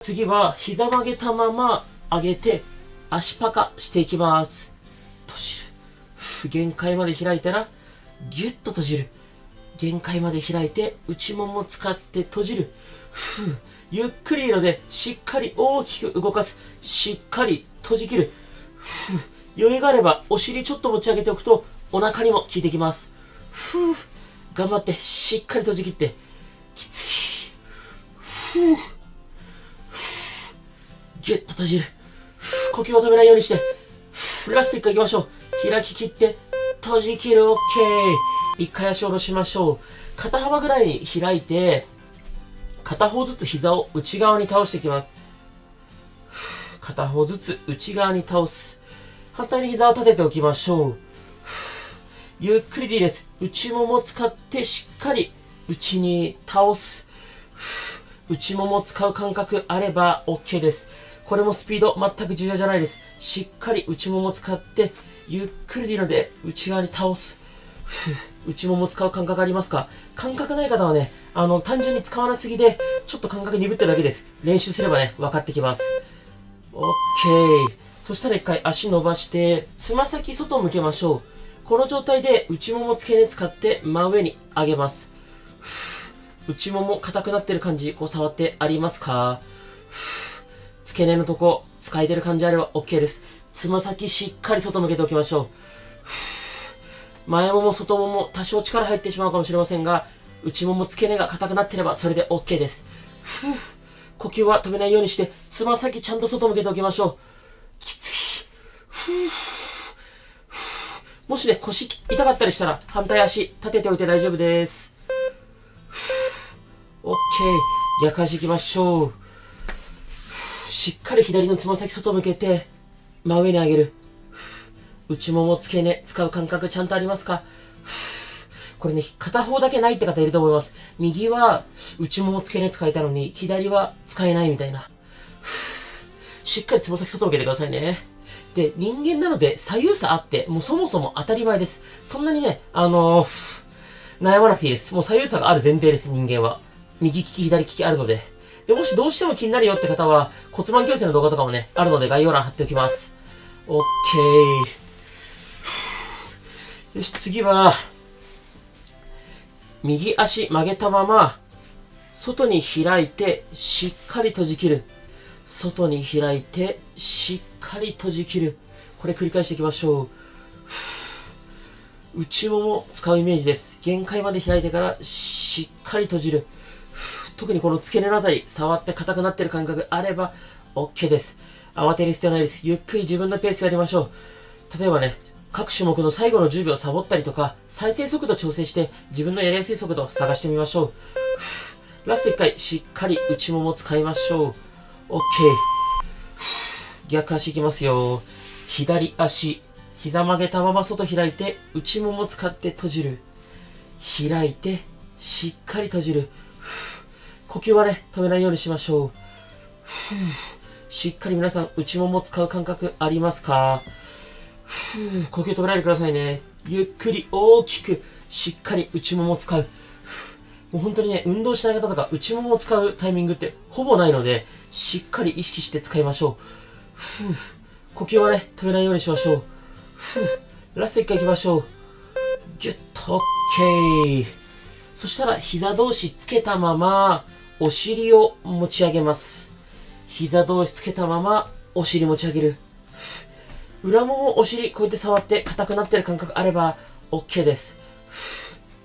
次は膝曲げたまま上げて足パカしていきます。閉じる。限界まで開いたらギュッと閉じる。限界まで開いて内もも使って閉じる。ゆっくりいいのでしっかり大きく動かす。しっかり閉じきる。余裕があればお尻ちょっと持ち上げておくとお腹にも効いてきます。頑張ってしっかり閉じきって。きつい。ギュッと閉じる。呼吸を止めないようにして。ラスト1回行きましょう。開き切って閉じきる。OK。一回足を下ろしましょう。肩幅ぐらいに開いて、片方ずつ膝を内側に倒していきます。片方ずつ内側に倒す。反対に膝を立てておきましょう。ゆっくりでいいです。内もも使ってしっかり内に倒す。内もも使う感覚あれば OK です。これもスピード全く重要じゃないです。しっかり内もも使ってゆっくりでいいので内側に倒す。内もも使う感覚ありますか？感覚ない方はね、単純に使わなすぎでちょっと感覚鈍ってるだけです。練習すればね、分かってきます。OK。そしたら一回足伸ばしてつま先外向けましょう。この状態で内もも付け根使って真上に上げます。内もも硬くなってる感じ、こう触ってありますか？付け根のとこ使えてる感じあれば OK です。つま先しっかり外向けておきましょう。前もも外もも多少力入ってしまうかもしれませんが、内もも付け根が硬くなってればそれで OK です。呼吸は止めないようにしてつま先ちゃんと外向けておきましょう。きつい。もしね、腰痛かったりしたら反対足立てておいて大丈夫です。OK。逆足行きましょう。しっかり左のつま先外向けて真上に上げる。内もも付け根使う感覚ちゃんとありますか？これね、片方だけないって方いると思います。右は内もも付け根使えたのに左は使えないみたいな。しっかりつま先外向けてくださいね。で、人間なので左右差あって、もうそもそも当たり前です。そんなにね、悩まなくていいです。もう左右差がある前提です、人間は。右利き、左利きあるので。で、もしどうしても気になるよって方は、骨盤矯正の動画とかもね、あるので概要欄貼っておきます。OK。よし、次は、右足曲げたまま、外に開いて、しっかり閉じ切る。外に開いて、しっかり閉じ切る。これ繰り返していきましょう。内もも使うイメージです。限界まで開いてからしっかり閉じる。特にこの付け根のあたり、触って硬くなってる感覚あれば OK です。慌てる必要ないです。ゆっくり自分のペースやりましょう。例えばね、各種目の最後の10秒サボったりとか、再生速度調整して自分のやりやすい速度を探してみましょう。ラスト1回しっかり内もも使いましょう。OK。逆足いきますよ。左足、膝曲げたまま外開いて、内もも使って閉じる。開いて、しっかり閉じる。呼吸はね、止めないようにしましょう。しっかり皆さん、内もも使う感覚ありますか？呼吸止めないでくださいね。ゆっくり大きく、しっかり内もも使う。もう本当にね、運動しない方とか内ももを使うタイミングってほぼないので、しっかり意識して使いましょう。呼吸はね、止めないようにしましょう。ラスト1回行きましょう。ギュッと OK。そしたら膝同士つけたまま、お尻を持ち上げます。膝同士つけたまま、お尻持ち上げる。裏ももお尻こうやって触って硬くなってる感覚あれば OK です。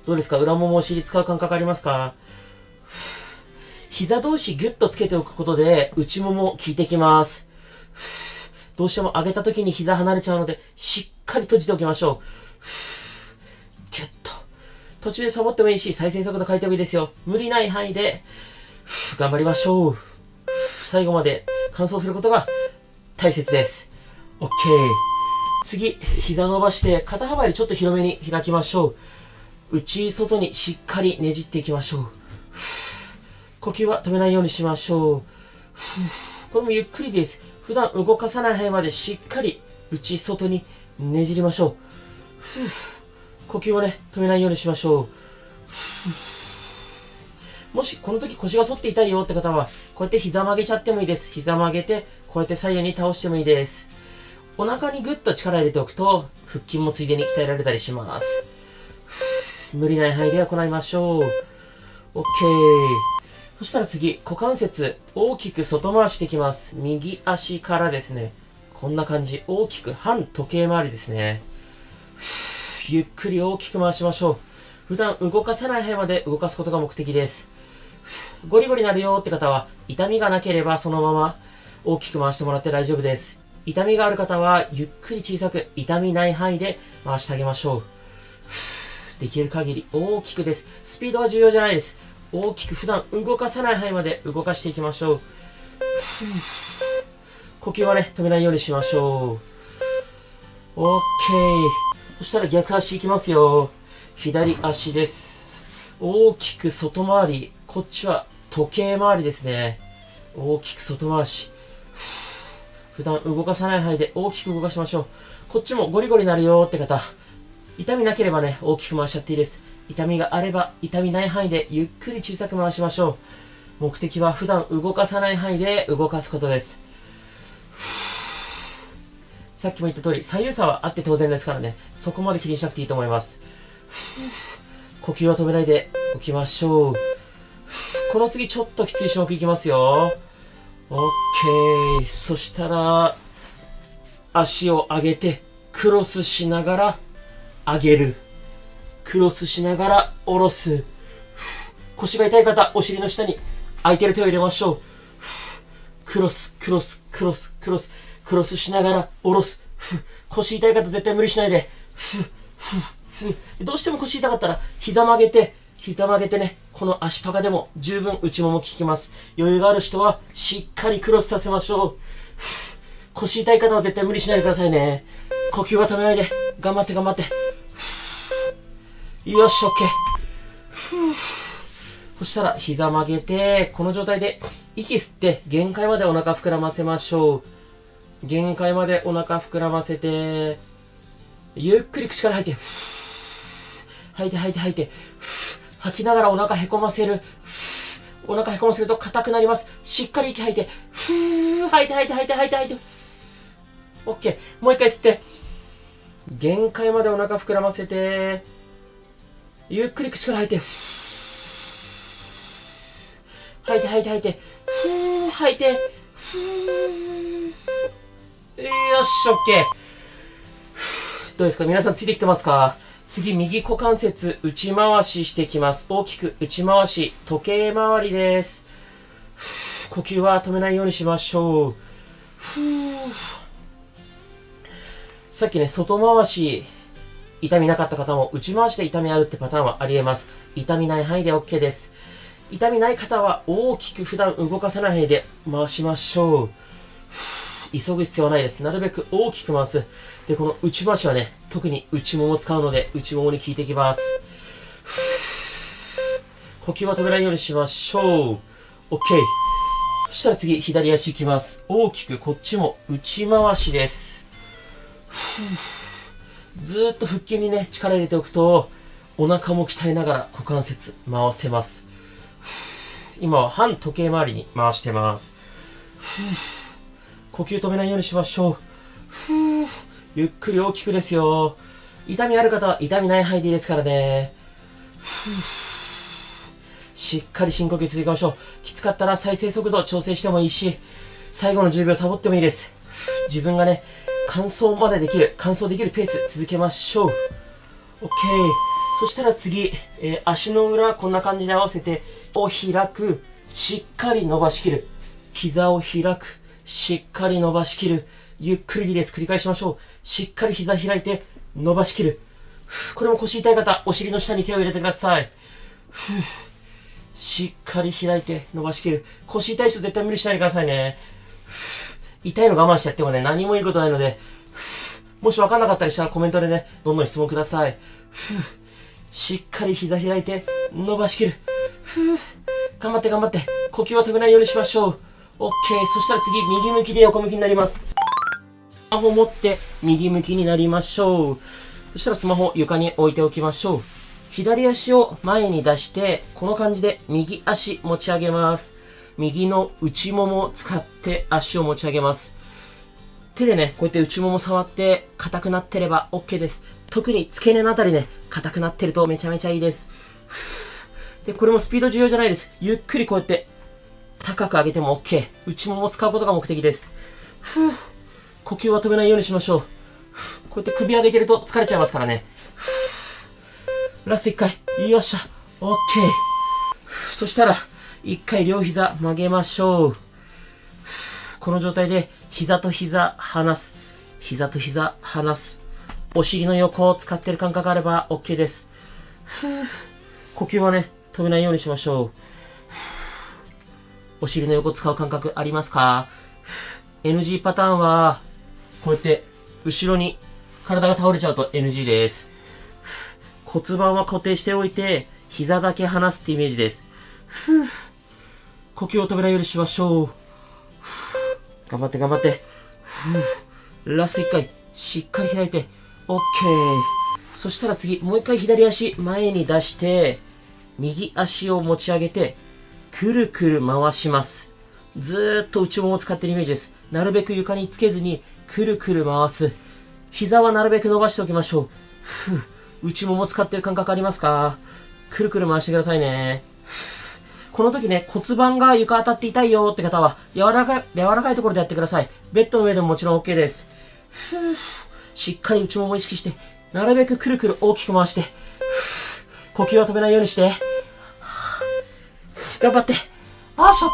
どうですか？裏ももお尻使う感覚ありますか？膝同士ギュッとつけておくことで内もも効いてきます。どうしても上げた時に膝離れちゃうのでしっかり閉じておきましょう。ギュッと。途中でサボってもいいし再生速度変えてもいいですよ。無理ない範囲で頑張りましょう。最後まで完走することが大切です。OK。次、膝伸ばして肩幅よりちょっと広めに開きましょう。内外にしっかりねじっていきましょう。呼吸は止めないようにしましょう。これもゆっくりです。普段動かさない範囲までしっかり内外にねじりましょう。呼吸をね、止めないようにしましょう。もしこの時腰が反って痛いよって方は、こうやって膝曲げちゃってもいいです。膝曲げて、こうやって左右に倒してもいいです。お腹にぐっと力入れておくと、腹筋もついでに鍛えられたりします。無理ない範囲で行いましょう。OK。そしたら次、股関節、大きく外回していきます。右足からですね。こんな感じ。大きく反時計回りですね。ゆっくり大きく回しましょう。普段動かさない範囲まで動かすことが目的です。ゴリゴリなるよって方は、痛みがなければそのまま大きく回してもらって大丈夫です。痛みがある方は、ゆっくり小さく、痛みない範囲で回してあげましょう。できる限り大きくです。スピードは重要じゃないです。大きく普段動かさない範囲まで動かしていきましょう。呼吸はね、止めないようにしましょう。OK。そしたら逆足いきますよ。左足です。大きく外回り。こっちは時計回りですね。大きく外回し。普段動かさない範囲で大きく動かしましょう。こっちもゴリゴリなるよって方。痛みなければね、大きく回しちゃっていいです。痛みがあれば、痛みない範囲でゆっくり小さく回しましょう。目的は普段動かさない範囲で動かすことです。さっきも言った通り、左右差はあって当然ですからね、そこまで気にしなくていいと思います。呼吸は止めないでおきましょう。この次ちょっときつい種目いきますよ。OK。そしたら、足を上げて、クロスしながら、上げる。クロスしながら、下ろす。腰が痛い方、お尻の下に空いてる手を入れましょう。クロス、クロス、クロス、クロス。クロスしながら、下ろす。腰痛い方絶対無理しないで。どうしても腰痛かったら、膝曲げてね、この足パカでも十分内もも効きます。余裕がある人は、しっかりクロスさせましょう。腰痛い方は絶対無理しないでくださいね。呼吸は止めないで。頑張って頑張って。よし、OK。そしたら、膝曲げて、この状態で、息吸って、限界までお腹膨らませましょう。限界までお腹膨らませて、ゆっくり口から吐いて、吐いて吐いて吐いて、吐きながらお腹へこませる。お腹へこませると硬くなります。しっかり息吐いて、吐いて吐いて吐いて吐いて吐いて。OK。もう一回吸って、限界までお腹膨らませて、ゆっくり口から吐いて、吐いて吐いて吐いて、吐いて、よし、OK。どうですか？皆さんついてきてますか？次、右股関節内回ししていきます。大きく内回し、時計回りです。呼吸は止めないようにしましょう。さっきね、外回し、痛みなかった方も内回しで痛みあるってパターンはあり得ます。痛みない範囲で OK です。痛みない方は大きく普段動かさない範囲で回しましょう。急ぐ必要はないです。なるべく大きく回す。で、この内回しはね、特に内ももを使うので、内ももに効いていきます。呼吸は止めないようにしましょう。OK。そしたら次、左足いきます。大きくこっちも内回しです。ずーっと腹筋にね、力入れておくと、お腹も鍛えながら股関節回せます。今は反時計回りに回してます。呼吸止めないようにしましょう。ゆっくり大きくですよ。痛みある方は痛みない範囲でいいですからね。しっかり深呼吸続けましょう。きつかったら再生速度調整してもいいし、最後の10秒サボってもいいです。自分がね、完走できるペース続けましょう。OK。そしたら次、足の裏こんな感じで合わせて、を開く、しっかり伸ばしきる。膝を開く。しっかり伸ばしきる。ゆっくりでいいです。繰り返しましょう。しっかり膝開いて、伸ばしきる。これも腰痛い方、お尻の下に手を入れてください。しっかり開いて、伸ばしきる。腰痛い人絶対無理しないでくださいね。痛いの我慢しちゃってもね、何もいいことないので、もし分かんなかったりしたらコメントでね、どんどん質問ください。しっかり膝開いて、伸ばしきる。頑張って頑張って。呼吸は止めないようにしましょう。OK。そしたら次、右向きで横向きになります。スマホ持って右向きになりましょう。そしたらスマホ床に置いておきましょう。左足を前に出して、この感じで右足持ち上げます。右の内ももを使って足を持ち上げます。手でね、こうやって内もも触って硬くなってれば OK です。特に付け根のあたりね、硬くなってるとめちゃめちゃいいです。で、これもスピード重要じゃないです。ゆっくりこうやって高く上げても OK。内ももを使うことが目的です。呼吸は止めないようにしましょう。こうやって首上げてると疲れちゃいますからね。ラスト1回。よっしゃ。OK。そしたら、1回両膝曲げましょう。この状態で膝と膝離す。膝と膝離す。お尻の横を使ってる感覚があれば OK です。呼吸はね、止めないようにしましょう。お尻の横使う感覚ありますか？ NG パターンは、こうやって後ろに体が倒れちゃうと NG です。骨盤は固定しておいて、膝だけ離すってイメージです。呼吸を止めないようにしましょう。頑張って頑張って。ラスト1回、しっかり開いて、OK。そしたら次、もう一回左足前に出して、右足を持ち上げて、くるくる回します。ずーっと内ももを使ってるイメージです。なるべく床につけずに、くるくる回す。膝はなるべく伸ばしておきましょう。内もも使ってる感覚ありますか？くるくる回してくださいね。この時ね、骨盤が床当たって痛いよって方は、柔らかいところでやってください。ベッドの上でももちろん OK です。しっかり内ももを意識して、なるべくくるくる大きく回して、呼吸は止めないようにして、頑張って。よし、OK。